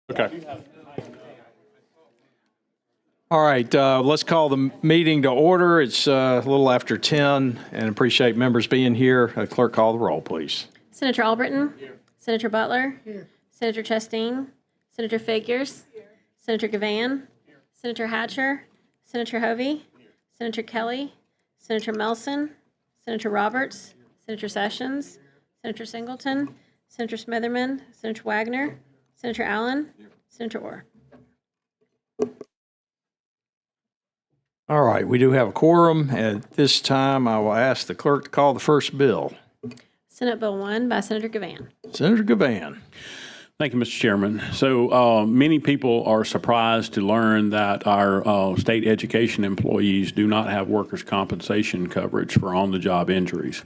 Okay. All right, let's call the meeting to order. It's a little after 10, and appreciate members being here. Clerk, call the roll, please. Senator Albritton? Here. Senator Butler? Here. Senator Chastain? Senator Figures? Here. Senator Givhan? Here. Senator Hatcher? Senator Hovey? Here. Senator Kelly? Senator Melson? Senator Roberts? Here. Senator Sessions? Here. Senator Singleton? Senator Smitherman? Senator Wagner? Senator Allen? Here. Senator Orr. All right, we do have a quorum. At this time, I will ask the clerk to call the first bill. Senate Bill 1 by Senator Givhan. Senator Givhan. Thank you, Mr. Chairman. So many people are surprised to learn that our state education employees do not have workers' compensation coverage for on-the-job injuries.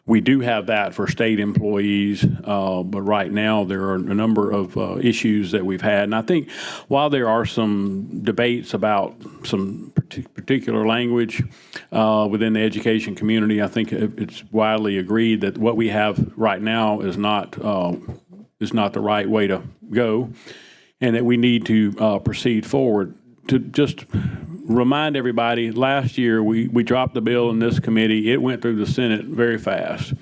We do have that for state employees, but right now there are a number of issues that we've had. And I think while there are some debates about some particular language within the education community, I think it's widely agreed that what we have right now is not the right way to go, and that we need to proceed forward. To just remind everybody, last year we dropped the bill in this committee. It went through the Senate very fast.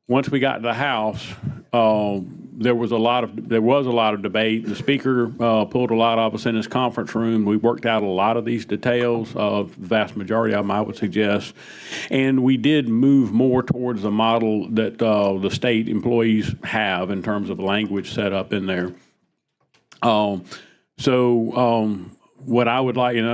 Once we got to the House, there was a lot of debate. The Speaker pulled a lot of us in his conference room. We worked out a lot of these details, the vast majority of them, I would suggest, and we did move more towards the model that the state employees have in terms of language set up in there. What I would like, and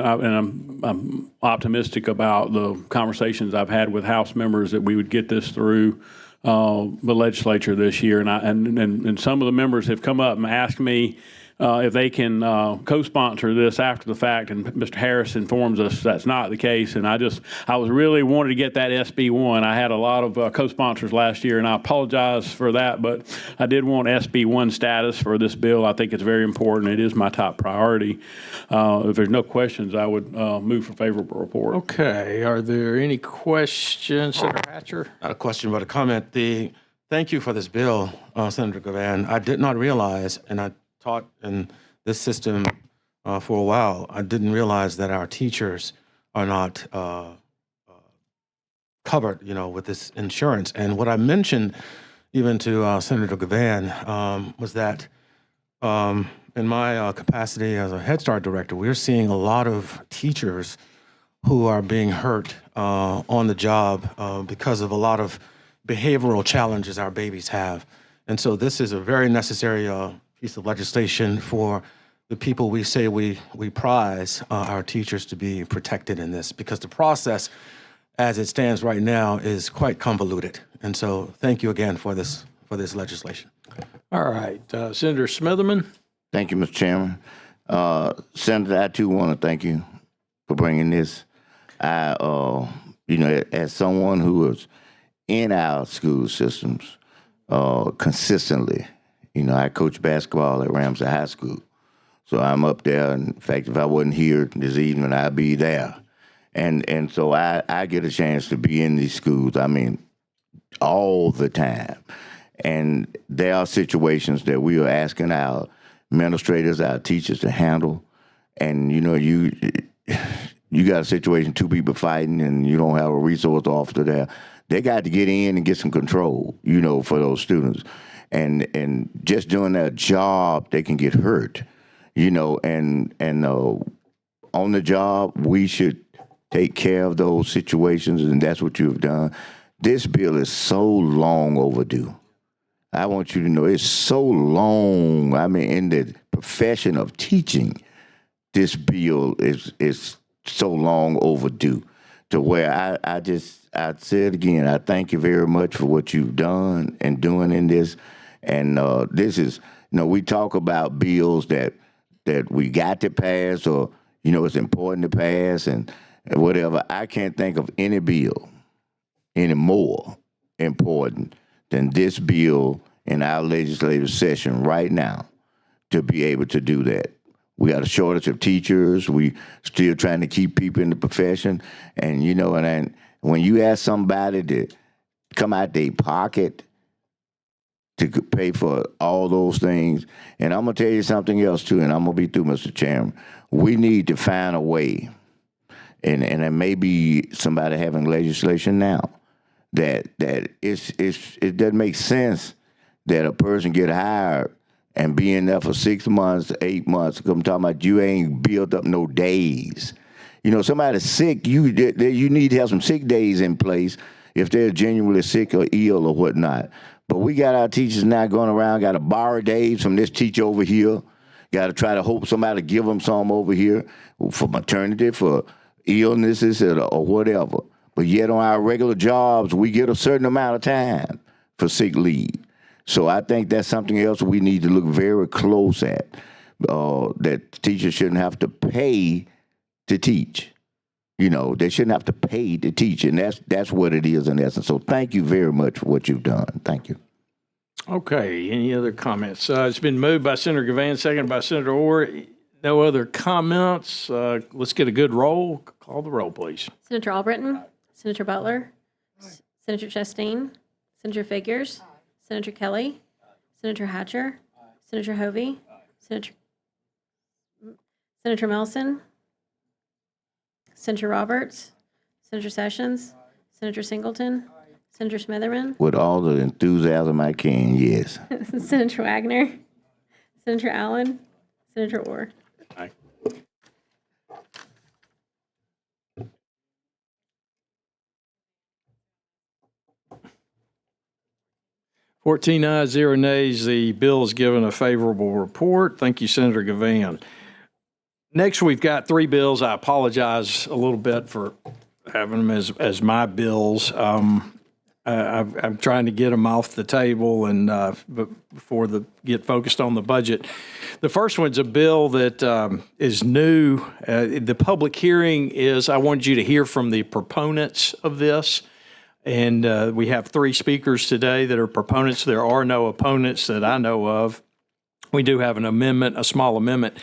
I'm optimistic about the conversations I've had with House members that we would get this through the legislature this year, and some of the members have come up and asked me if they can co-sponsor this after the fact, and Mr. Harris informs us that's not the case. And I was really wanted to get that SB1. I had a lot of co-sponsors last year, and I apologize for that, but I did want SB1 status for this bill. I think it's very important. It is my top priority. If there's no questions, I would move for favorable report. Okay, are there any questions, Senator Hatcher? Not a question, but a comment. Thank you for this bill, Senator Givhan. I did not realize, and I taught in this system for a while, I didn't realize that our teachers are not covered, with this insurance. And what I mentioned even to Senator Givhan was that in my capacity as a Head Start director, we're seeing a lot of teachers who are being hurt on the job because of a lot of behavioral challenges our babies have. And so this is a very necessary piece of legislation for the people we say we prize, our teachers, to be protected in this, because the process as it stands right now is quite convoluted. And so thank you again for this legislation. All right, Senator Smitherman. Thank you, Mr. Chairman. Senator, I too want to thank you for bringing this. I, as someone who is in our school systems consistently, I coach basketball at Ramsey High School. So I'm up there. In fact, if I wasn't here this evening, I'd be there. And so I get a chance to be in these schools, all the time. And there are situations that we are asking our administrators, our teachers to handle. And, you got a situation, two people fighting, and you don't have a resource officer there. They got to get in and get some control, for those students. And just doing their job, they can get hurt, and on the job, we should take care of those situations, and that's what you've done. This bill is so long overdue. I want you to know it's so long. In the profession of teaching, this bill is so long overdue. to where I'd say it again, I thank you very much for what you've done and doing in this. And this is, we talk about bills that we got to pass or, it's important to pass and whatever. I can't think of any bill any more important than this bill in our legislative session right now to be able to do that. We got a shortage of teachers. We still trying to keep people in the profession. And, and when you ask somebody to come out their pocket to pay for all those things, and I'm going to tell you something else, too, and I'm going to be through, Mr. Chairman. We need to find a way, and there may be somebody having legislation now, that it doesn't make sense that a person get hired and be in there for 6 months, 8 months. I'm talking about you ain't built up no days. Somebody's sick, you need to have some sick days in place if they're genuinely sick or ill or whatnot. But we got our teachers now going around, got to borrow days from this teacher over here, got to try to hope somebody give them some over here for maternity, for illnesses or whatever. But yet on our regular jobs, we get a certain amount of time for sick leave. So I think that's something else we need to look very close at, that teachers shouldn't have to pay to teach. They shouldn't have to pay to teach, and that's what it is in essence. So thank you very much for what you've done. Thank you. Okay, any other comments? It's been moved by Senator Givhan, seconded by Senator Orr. No other comments. Let's get a good roll. Call the roll, please. Senator Albritton? Senator Butler? Senator Chastain? Senator Figures? Senator Kelly? Senator Hatcher? Senator Hovey? Senator Melson? Senator Roberts? Senator Sessions? Senator Singleton? Senator Smitherman? With all the enthusiasm I can, yes. Senator Wagner? Senator Allen? Senator Orr? Aye. Fourteen ayes, 0 nays. The bill is given a favorable report. Thank you, Senator Givhan. Next, we've got 3 bills. I apologize a little bit for having them as my bills. I'm trying to get them off the table and before get focused on the budget. The first one's a bill that is new. The public hearing is, I wanted you to hear from the proponents of this. And we have 3 speakers today that are proponents. There are no opponents that I know of. We do have an amendment, a small amendment.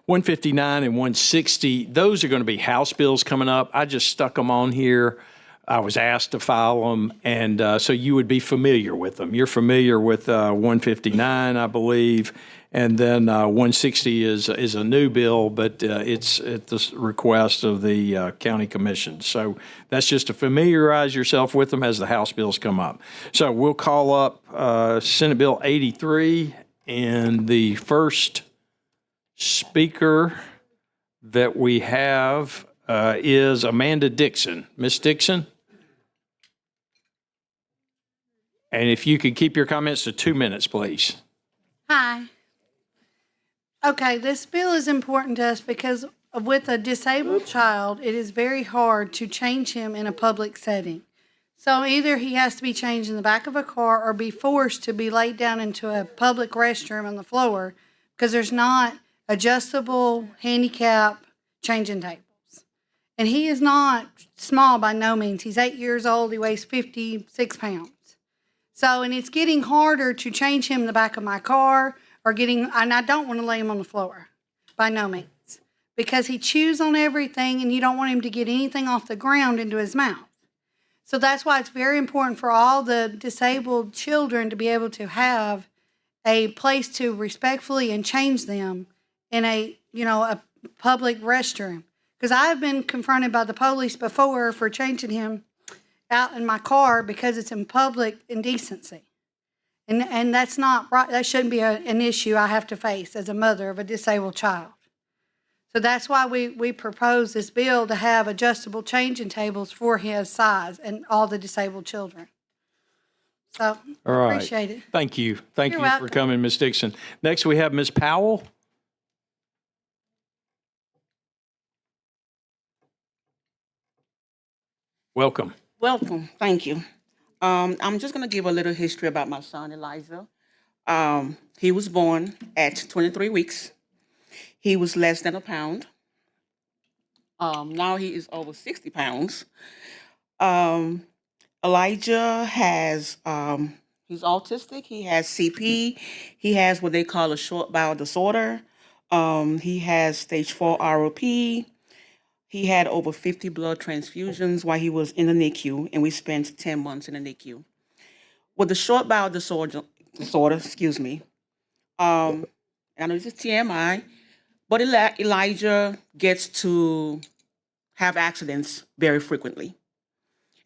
159 and 160, those are going to be House bills coming up. I just stuck them on here. I was asked to file them, and so you would be familiar with them. You're familiar with 159, I believe, and then 160 is a new bill, but it's at the request of the county commission. So that's just to familiarize yourself with them as the House bills come up. So we'll call up Senate Bill 83, and the first speaker that we have is Amanda Dixon. Miss Dixon? And if you could keep your comments to 2 minutes, please. Hi. Okay, this bill is important to us because with a disabled child, it is very hard to change him in a public setting. So either he has to be changed in the back of a car or be forced to be laid down into a public restroom on the floor because there's not adjustable handicap changing tables. And he is not small by no means. He's 8 years old. He weighs 56 pounds. So, and it's getting harder to change him in the back of my car and I don't want to lay him on the floor by no means because he chews on everything and you don't want him to get anything off the ground into his mouth. So that's why it's very important for all the disabled children to be able to have a place to respectfully and change them in a public restroom. Because I've been confronted by the police before for changing him out in my car because it's in public indecency. And that's not right. That shouldn't be an issue I have to face as a mother of a disabled child. So that's why we propose this bill to have adjustable changing tables for his size and all the disabled children. So All right. Appreciate it. Thank you. Thank You're you for welcome. coming, Ms. Dixon. Next, we have Ms. Powell. Welcome. Welcome. Thank you. I'm just going to give a little history about my son, Elijah. He was born at 23 weeks. He was less than a pound. Now he is over 60 pounds. Elijah has, he's autistic. He has CP. He has what they call a short bowel disorder. He has stage 4 ROP. He had over 50 blood transfusions while he was in the NICU, and we spent 10 months in the NICU. With the short bowel disorder, excuse me, I know this is TMI, but Elijah gets to have accidents very frequently.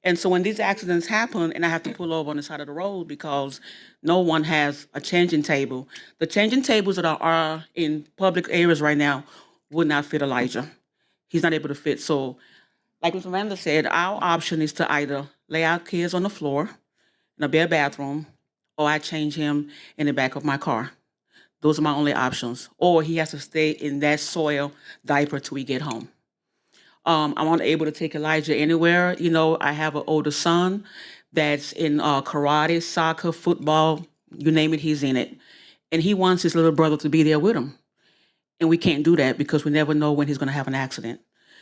And so when these accidents happen and I have to pull over on the side of the road because no one has a changing table, the changing tables that are in public areas right now would not fit Elijah. He's not able to fit. So like Ms. Amanda said, our option is to either lay our kids on the floor in a bare bathroom, or I change him in the back of my car. Those are my only options. Or he has to stay in that soil diaper till we get home. I'm unable to take Elijah anywhere. You know, I have an older son that's in karate, soccer, football, you name it, he's in it. And he wants his little brother to be there with him. And we can't do that because we never know when he's going to have an accident.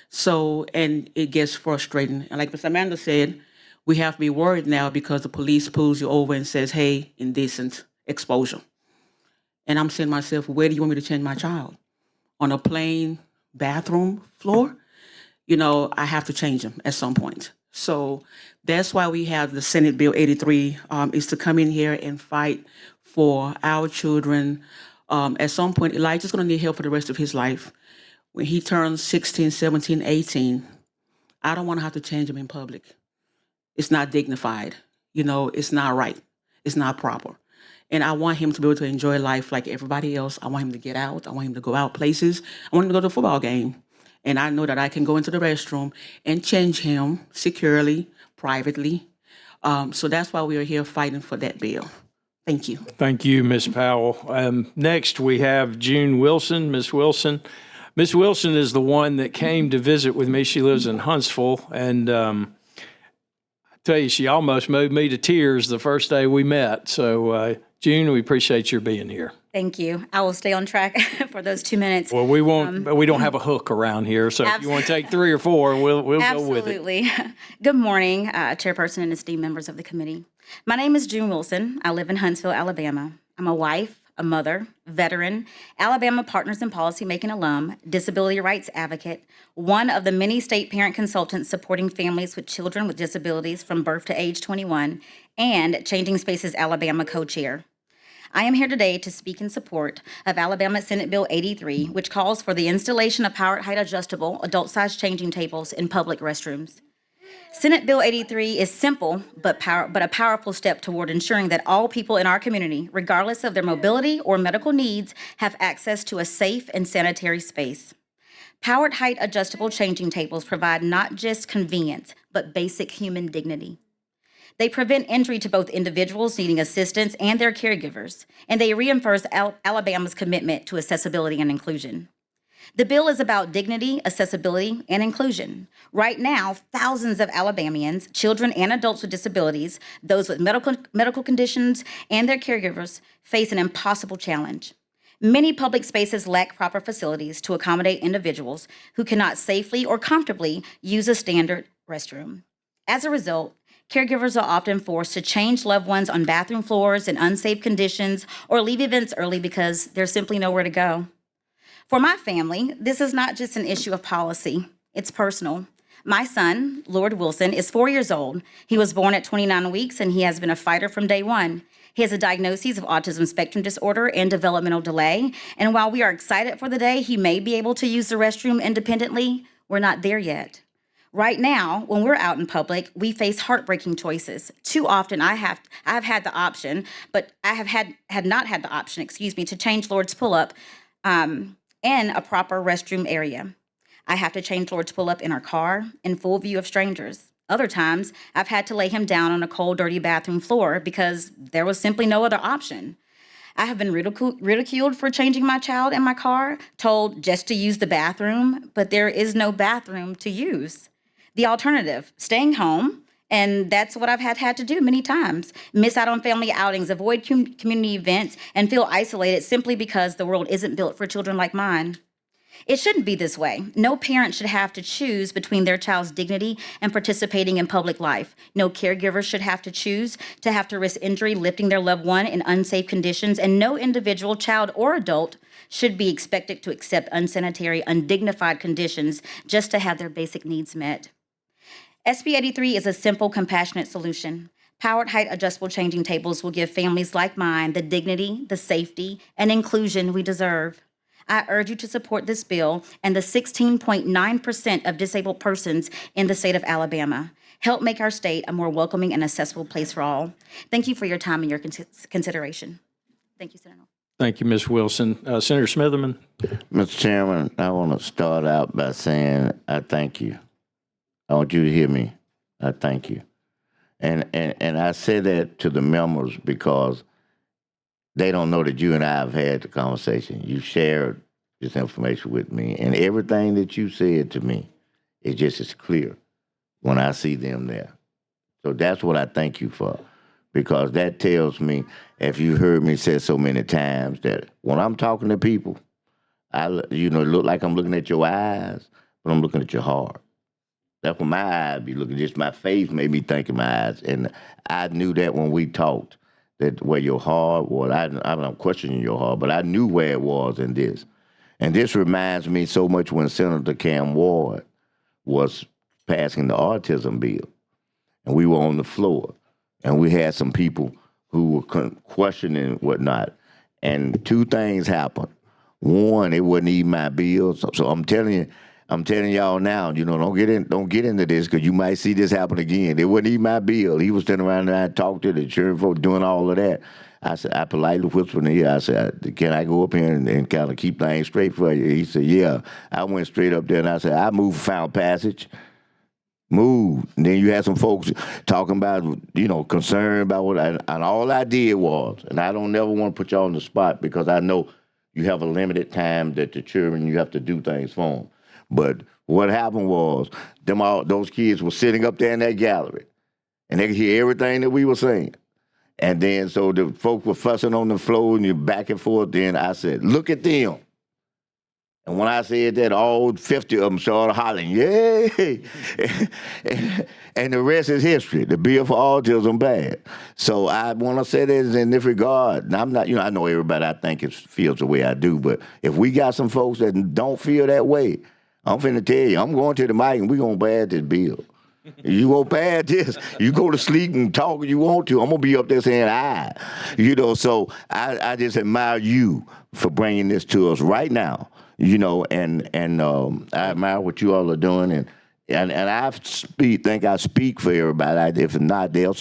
So, and it gets frustrating. And like Ms. Amanda said, we have to be worried now because the police pulls you over and says, hey, indecent exposure. And I'm saying to myself, where do you want me to change my child? On a plain bathroom floor? You know, I have to change him at some point. So that's why we have the Senate Bill 83 is to come in here and fight for our children. At some point, Elijah's going to need help for the rest of his life. When he turns 16, 17, 18, I don't want to have to change him in public. It's not dignified. You know, it's not right. It's not proper. And I want him to be able to enjoy life like everybody else. I want him to get out. I want him to go out places. I want him to go to a football game. And I know that I can go into the restroom and change him securely, privately. So that's why we are here fighting for that bill. Thank you. Thank you, Ms. Powell. Next, we have June Wilson. Ms. Wilson. Ms. Wilson is the one that came to visit with me. She lives in Huntsville. And I tell you, she almost moved me to tears the first day we met. So, June, we appreciate your being here. Thank you. I will stay on track for those 2 minutes. Well, we won't. We don't have a hook around here, so if you want to take 3 or 4, we'll go with it. Absolutely. Good morning, Chairperson and esteemed members of the committee. My name is June Wilson. I live in Huntsville, Alabama. I'm a wife, a mother, veteran, Alabama Partners in Policymaking alum, disability rights advocate, one of the many state parent consultants supporting families with children with disabilities from birth to age 21, and Changing Spaces Alabama co-chair. I am here today to speak in support of Alabama Senate Bill 83, which calls for the installation of powered height adjustable adult-sized changing tables in public restrooms. Senate Bill 83 is simple but a powerful step toward ensuring that all people in our community, regardless of their mobility or medical needs, have access to a safe and sanitary space. Powered height adjustable changing tables provide not just convenience, but basic human dignity. They prevent injury to both individuals needing assistance and their caregivers, and they reinforce Alabama's commitment to accessibility and inclusion. The bill is about dignity, accessibility, and inclusion. Right now, thousands of Alabamians, children and adults with disabilities, those with medical conditions, and their caregivers face an impossible challenge. Many public spaces lack proper facilities to accommodate individuals who cannot safely or comfortably use a standard restroom. As a result, caregivers are often forced to change loved ones on bathroom floors in unsafe conditions or leave events early because there's simply nowhere to go. For my family, this is not just an issue of policy, it's personal. My son, Lord Wilson, is 4 years old. He was born at 29 weeks and he has been a fighter from day one. He has a diagnosis of autism spectrum disorder and developmental delay. And while we are excited for the day he may be able to use the restroom independently, we're not there yet. Right now, when we're out in public, we face heartbreaking choices. Too often, I've had the option, but I have had not had the option, to change Lord's pull-up in a proper restroom area. I have to change Lord's pull-up in our car in full view of strangers. Other times, I've had to lay him down on a cold, dirty bathroom floor because there was simply no other option. I have been ridiculed for changing my child in my car, told just to use the bathroom, but there is no bathroom to use. The alternative, staying home, and that's what I've had to do many times. Miss out on family outings, avoid community events, and feel isolated simply because the world isn't built for children like mine. It shouldn't be this way. No parent should have to choose between their child's dignity and participating in public life. No caregiver should have to risk injury lifting their loved one in unsafe conditions, and no individual, child or adult, should be expected to accept unsanitary, undignified conditions just to have their basic needs met. SB 83 is a simple, compassionate solution. Powered height adjustable changing tables will give families like mine the dignity, the safety, and inclusion we deserve. I urge you to support this bill and the 16.9% of disabled persons in the state of Alabama. Help make our state a more welcoming and accessible place for all. Thank you for your time and your consideration. Thank you, Senator. Thank you, Ms. Wilson. Senator Smitherman? Mr. Chairman, I want to start out by saying I thank you. I want you to hear me. I thank you. And I say that to the members because they don't know that you and I have had the conversation. You shared this information with me, and everything that you said to me is just as clear when I see them there. So that's what I thank you for, because that tells me, if you heard me say so many times, that when I'm talking to people, it look like I'm looking at your eyes, but I'm looking at your heart. That's what my eyes be looking. Just my face made me think in my eyes, and I knew that when we talked, that where your heart was. I'm not questioning your heart, but I knew where it was in this. And this reminds me so much when Senator Cam Ward was passing the autism bill, and we were on the floor, and we had some people who were questioning whatnot, and two things happened. One, it wasn't even my bill, so I'm telling y'all now, don't get into this, because you might see this happen again. It wasn't even my bill. He was standing around there and talked to the insurance folks doing all of that. I politely whispered in the ear. I said, can I go up here and kind of keep things straight for you? He said, yeah. I went straight up there and I said, I moved found passage. Move. And then you had some folks talking about, concerned about what and all I did was, and I don't never want to put y'all on the spot, because I know you have a limited time that the children, you have to do things for them. But what happened was, those kids were sitting up there in that gallery, and they could hear everything that we were saying. And then, so the folks were fussing on the floor, and you're back and forth. Then I said, look at them. And when I said that, all 50 of them started hollering, yay! And the rest is history. The bill for autism bad. So I want to say this in this regard. And I'm not, I know everybody I think feels the way I do, but if we got some folks that don't feel that way, I'm finna tell you, I'm going to the mic and we're going to pass this bill. You won't pass this. You go to sleep and talk if you want to. I'm going to be up there saying, so I just admire you for bringing this to us right now, and I admire what you all are doing. And I think I speak for everybody. If not, they'll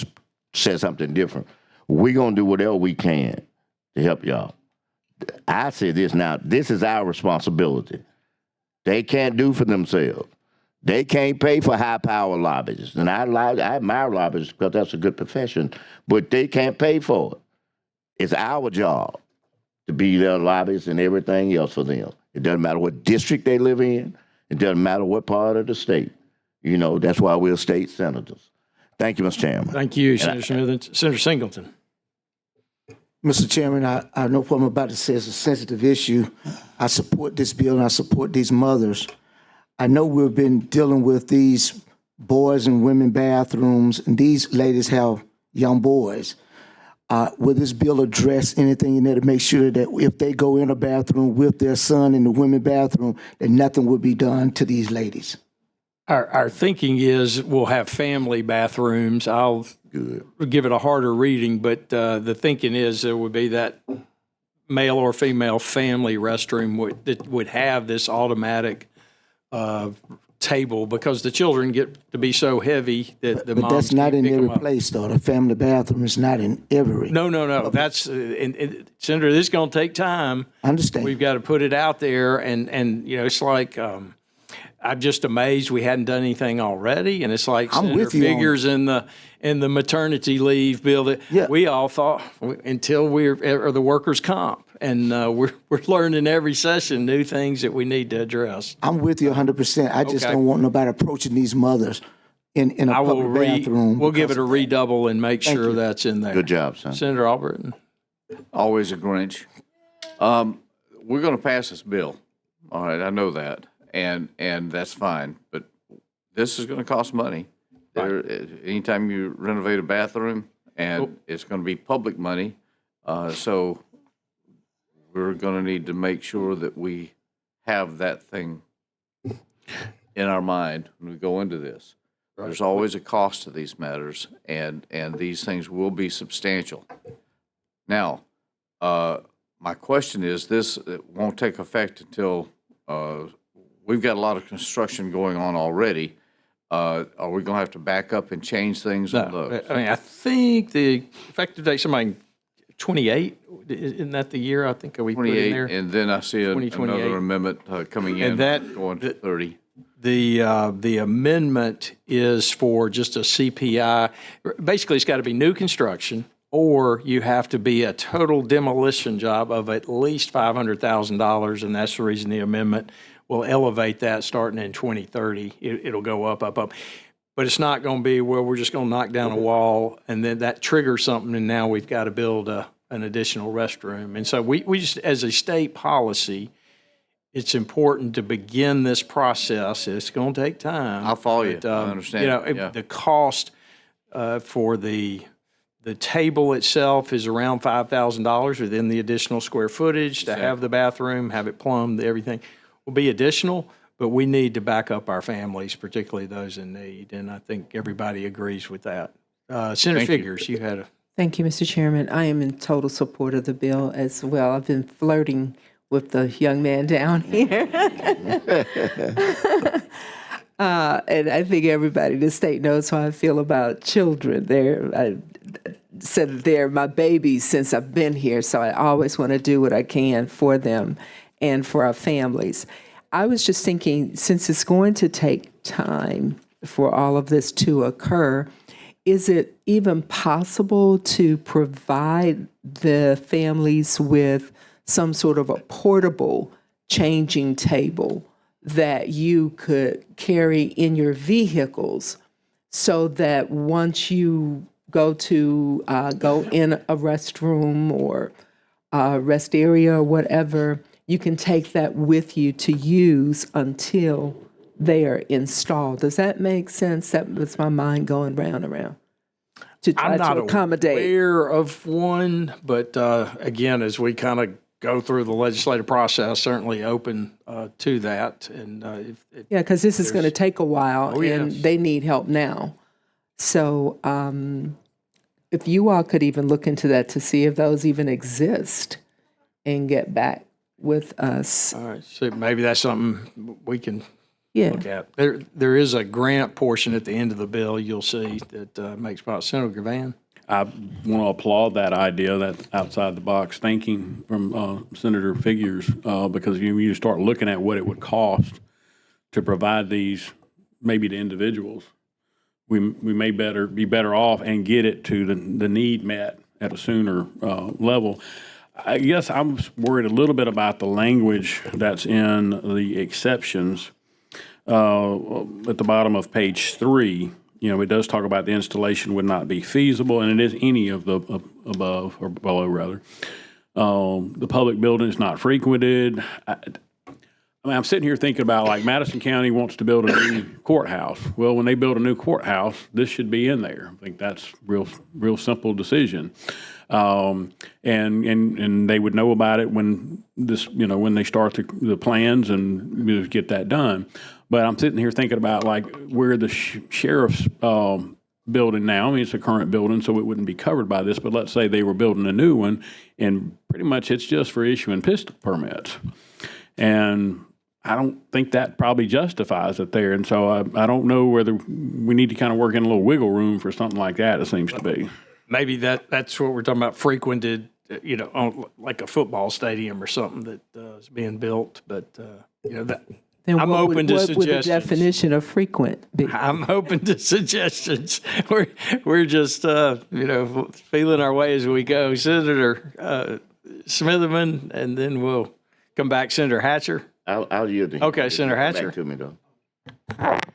say something different. We're going to do whatever we can to help y'all. I say this now, this is our responsibility. They can't do for themselves. They can't pay for high-power lobbyists. And I admire lobbyists because that's a good profession, but they can't pay for it. It's our job to be their lobbyists and everything else for them. It doesn't matter what district they live in. It doesn't matter what part of the state. That's why we're state senators. Thank you, Mr. Chairman. Thank you, Senator Smith. Senator Singleton. Mr. Chairman, I know what I'm about to say is a sensitive issue. I support this bill and I support these mothers. I know we've been dealing with these boys and women bathrooms, and these ladies have young boys. Will this bill address anything in there to make sure that if they go in a bathroom with their son in the women's bathroom, that nothing will be done to these ladies? Our thinking is we'll have family bathrooms. I'll give it a harder reading, but the thinking is there would be that male or female family restroom that would have this automatic table, because the children get to be so heavy that the moms. But that's not can't in pick them every up. place, though. The family bathroom is not in every. No. That's Senator. This is going to take time. I understand. We've got to put it out there, and it's like I'm just amazed we hadn't done anything already. And it's like I'm Senator with you on figures in the maternity leave bill that we all thought until or the workers' comp. And we're learning every session new things that we need to address. I'm with you 100%. I just don't want nobody approaching these mothers in a I will public bathroom. we'll give it because a of that. redouble and make Thank sure you. that's in there. Good job, son. Senator Albritton. Always a Grinch. We're going to pass this bill. All right, I know that, and that's fine. But this is going to cost money. Anytime you renovate a bathroom, and it's going to be public money, so we're going to need to make sure that we have that thing in our mind when we go into this. There's always a cost to these matters, and these things will be substantial. Now, my question is, this won't take effect until, we've got a lot of construction going on already. Are we going to have to back up and change things on No, those? I mean, I think the effective date, somebody, 28, isn't that the year I think we put in 28, there? and then I see 2028. another amendment coming in, And that- going to 30. The amendment is for just a CPI. Basically, it's got to be new construction, or you have to be a total demolition job of at least $500,000, and that's the reason the amendment will elevate that starting in 2030. It'll go up. But it's not going to be, well, we're just going to knock down a wall, and then that triggers something, and now we've got to build an additional restroom. And so we just, as a state policy, it's important to begin this process. It's going to take time. I'll follow you. But, I understand. You know, Yeah. the cost for the table itself is around $5,000 within the additional square footage to have the bathroom, have it plumbed, everything will be additional, but we need to back up our families, particularly those in need, and I think everybody agrees with that. Senator Figures, you had a... Thank you, Mr. Chairman. I am in total support of the bill as well. I've been flirting with the young man down here. And I think everybody in the state knows how I feel about children. I said that they're my babies since I've been here, so I always want to do what I can for them and for our families. I was just thinking, since it's going to take time for all of this to occur, is it even possible to provide the families with some sort of a portable changing table that you could carry in your vehicles, so that once you go in a restroom or a rest area or whatever, you can take that with you to use until they are installed? Does that make sense? That was my mind going round and round to try I'm not to accommodate. aware of one, but again, as we kind of go through the legislative process, certainly open to that. And Yeah, because this is going to take a while, Oh, and yes. they need help now. So if you all could even look into that to see if those even exist and get back with us. all right, so maybe that's something we can Yeah. look at. There is a grant portion at the end of the bill, you'll see, that makes about Senator Givhan. I want to applaud that idea, that outside the box thinking from Senator Figures, because you start looking at what it would cost to provide these, maybe to individuals. We may be better off and get it to the need met at a sooner level. I guess I'm worried a little bit about the language that's in the exceptions at the bottom of page 3. You know, it does talk about the installation would not be feasible, and it is any of the above or below, rather. The public building is not frequented. I mean, I'm sitting here thinking about, like, Madison County wants to build a new courthouse. Well, when they build a new courthouse, this should be in there. I think that's real simple decision. And they would know about it when when they start the plans and get that done. But I'm sitting here thinking about, like, where the sheriff's building now. I mean, it's a current building, so it wouldn't be covered by this. But let's say they were building a new one, and pretty much it's just for issuing pistol permits. And I don't think that probably justifies it there. And so I don't know whether we need to kind of work in a little wiggle room for something like that, it seems to be. Maybe that's what we're talking about, frequented, on like a football stadium or something that is being built. But, that. Then I'm what open to what would the suggestions. definition of frequent be? I'm open to suggestions. We're just feeling our way as we go. Senator Smitherman, and then we'll come back. Senator Hatcher. I'll yield to you. Okay, Senator Hatcher. Back to me, though.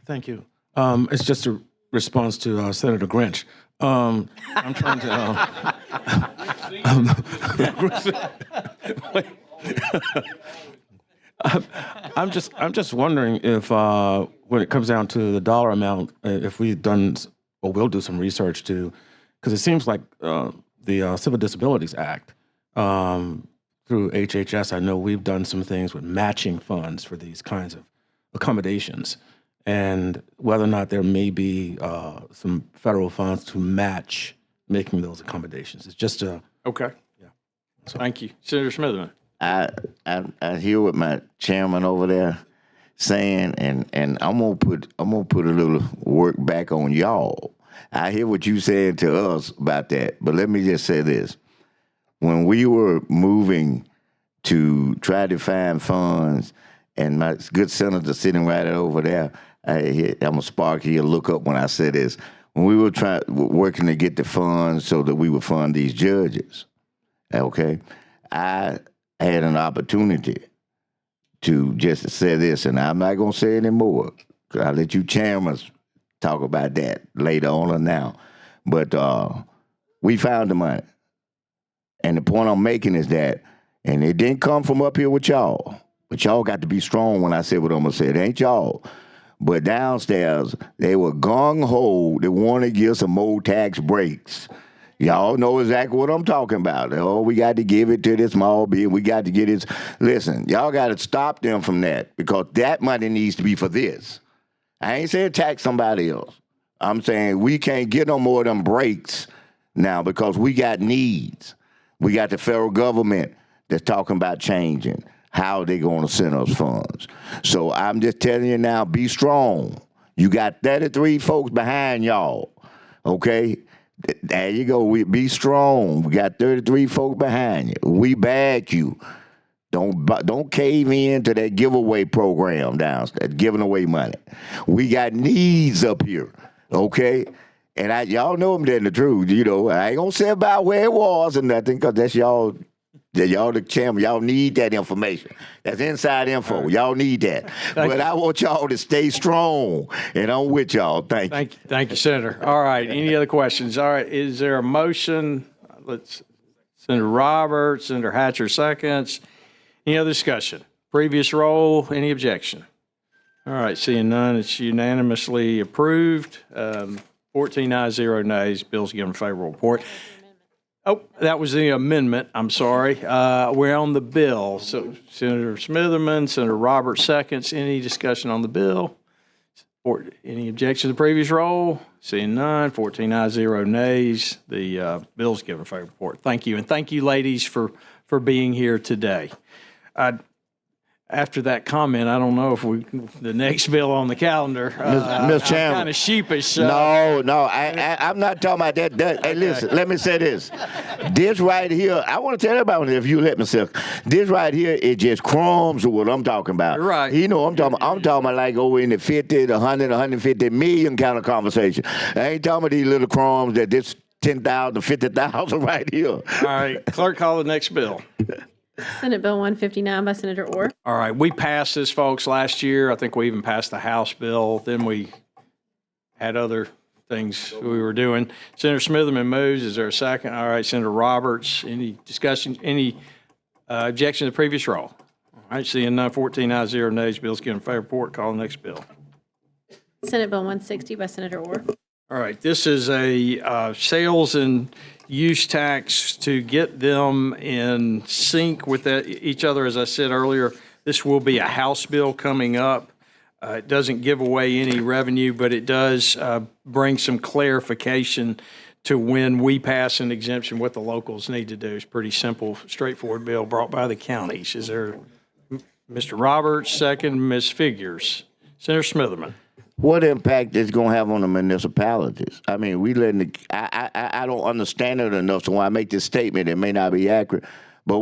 Thank you. It's just response to Senator Grinch. I'm trying to. I'm just wondering if when it comes down to the dollar amount, if we've done or will do some research to, because it seems like the Civil Disabilities Act through HHS, I know we've done some things with matching funds for these kinds of accommodations, and whether or not there may be some federal funds to match making those accommodations. It's just a Okay. Yeah. Thank you. Senator Smitherman. I hear what my chairman over there saying, and I'm gonna put a little work back on y'all. I hear what you said to us about that, but let me just say this: when we were moving to try to find funds, and my good senator sitting right over there, I'm a spark. He'll look up when I say this. When we were working to get the funds so that we would fund these judges, okay, I had an opportunity to just say this, and I'm not going to say anymore. I'll let you chairmen talk about that later on or now. But we found the money. And the point I'm making is that, and it didn't come from up here with y'all, but y'all got to be strong when I say what I'm going to say. It ain't y'all. But downstairs, they were gung-ho. They want to give some more tax breaks. Y'all know exactly what I'm talking about. Oh, we got to give it to this small business. We got to get it. Listen, y'all got to stop them from that, because that money needs to be for this. I ain't saying tax somebody else. I'm saying we can't get no more of them breaks now because we got needs. We got the federal government that's talking about changing how they going to send us funds. So I'm just telling you now, be strong. You got 33 folks behind y'all, okay? There you go. We be strong. We got 33 folks behind you. We back you. Don't cave in to that giveaway program downstairs, giving away money. We got needs up here, okay? And y'all know them telling the truth. You know, I ain't gonna say about where it was or nothing, because that's y'all the chairman. Y'all need that information. That's inside info. Y'all need that. But I want y'all to stay strong, and I'm with y'all. Thank you. Thank you, Senator. All right. Any other questions? All right. Is there a motion? Senator Roberts, Senator Hatcher seconds. Any other discussion? Previous roll. Any objection? All right. Seeing none, it's unanimously approved. 14 ayes, 0 nays. Bill's given favorable report. Oh, that was the amendment. I'm sorry. We're on the bill. So Senator Smitherman, Senator Roberts seconds. Any discussion on the bill? Or any objection to the previous roll? Seeing none, 14 ayes, 0 nays. The bill's given favorable report. Thank you. And thank you, ladies, for being here today. After that comment, I don't know if the next bill on the calendar. Mr. Chairman, I'm kind of sheepish. No, I'm not talking about that. Hey, listen, let me say this. This right here, I want to tell everybody, if you let me say, this right here is just crumbs of what I'm talking about. You're right. You know, I'm talking about like over in the 50, the 100, 150 million kind of conversation. I ain't talking about these little crumbs that this 10,000, 50,000 right here. All right, clerk, call the next bill. Senate Bill 159 by Senator Orr. All right, we passed this, folks, last year. I think we even passed the House bill. Then we had other things we were doing. Senator Smitherman moves. Is there a second? All right, Senator Roberts, any discussion, any objection to the previous roll? All right, seeing none, 14 ayes, 0 nays. Bill's given favorable report. Call the next bill. Senate Bill 160 by Senator Orr. All right, this is a sales and use tax to get them in sync with each other. As I said earlier, this will be a House bill coming up. It doesn't give away any revenue, but it does bring some clarification to when we pass an exemption, what the locals need to do. It's pretty simple, straightforward bill brought by the counties. Is there Mr. Roberts, second, Ms. Figures? Senator Smitherman. What impact is going to have on the municipalities? I mean, I don't understand it enough, so when I make this statement, it may not be accurate. But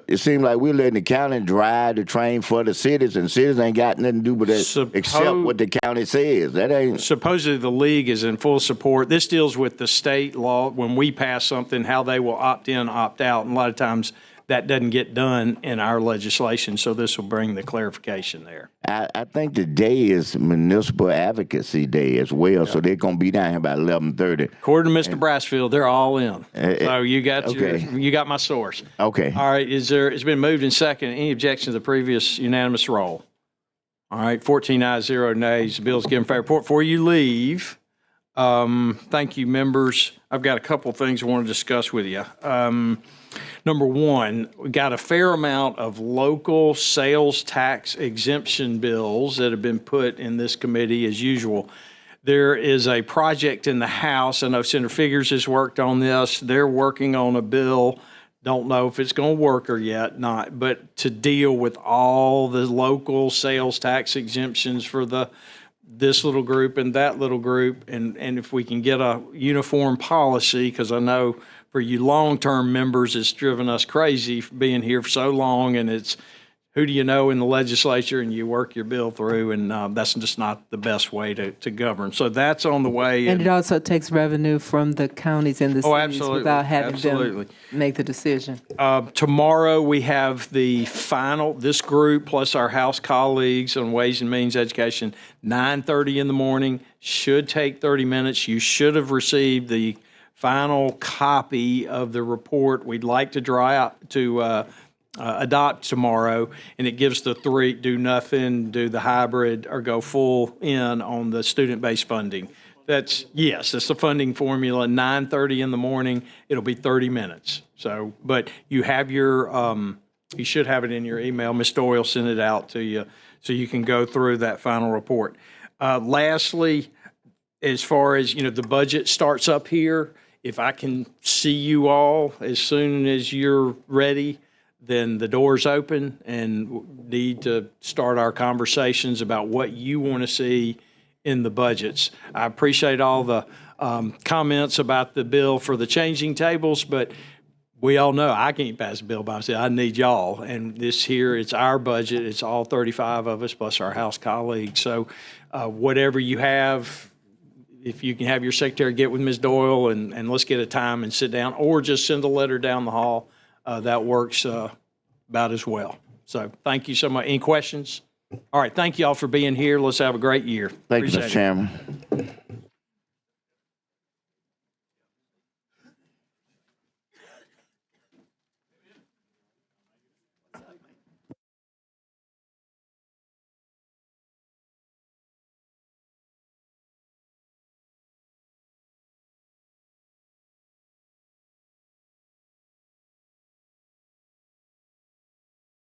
it seems like we're letting the county drive the train for the cities, and cities ain't got nothing to do with that except what the county says. That ain't. Supposedly the league is in full support. This deals with the state law. When we pass something, how they will opt in, opt out. And a lot of times that doesn't get done in our legislation, so this will bring the clarification there. I think the day is Municipal Advocacy Day as well, so they're going to be down here about 11:30. According to Mr. Brassfield, they're all in. So you got okay. you got my source. Okay. All right, it's been moved and second. Any objection to the previous unanimous roll? All right, 14 ayes, 0 nays. The bill's given favorable report. Before you leave, thank you, members. I've got a couple things I want to discuss with you. Number one, we got a fair amount of local sales tax exemption bills that have been put in this committee as usual. There is a project in the House. I know Senator Figures has worked on this. They're working on a bill. Don't know if it's going to work or yet, not, but to deal with all the local sales tax exemptions for this little group and that little group, and if we can get a uniform policy, because I know for you long-term members, it's driven us crazy for being here for so long, and it's who do you know in the legislature, and you work your bill through, and that's just not the best way to govern. So that's on the way. And it also takes revenue from the counties and the cities absolutely. without having Absolutely. them make the decision. Tomorrow, we have the final, this group plus our House colleagues on Ways and Means Education, 9:30 in the morning, should take 30 minutes. You should have received the final copy of the report we'd like to adopt tomorrow, and it gives the three: do nothing, do the hybrid, or go full in on the student-based funding. That's the funding formula. 9:30 in the morning. It'll be 30 minutes. So, but you have your, you should have it in your email. Ms. Doyle sent it out to you, so you can go through that final report. Lastly, as far as the budget starts up here. If I can see you all as soon as you're ready, then the door's open, and need to start our conversations about what you want to see in the budgets. I appreciate all the comments about the bill for the changing tables, but we all know I can't pass a bill by myself. I need y'all, and this here, it's our budget. It's all 35 of us plus our House colleagues. So whatever you have, if you can have your secretary get with Ms. Doyle and let's get a time and sit down, or just send a letter down the hall. That works about as well. So thank you so much. Any questions? All right. Thank you all for being here. Let's have a great year. Thank you, Appreciate Mr. it. Chairman.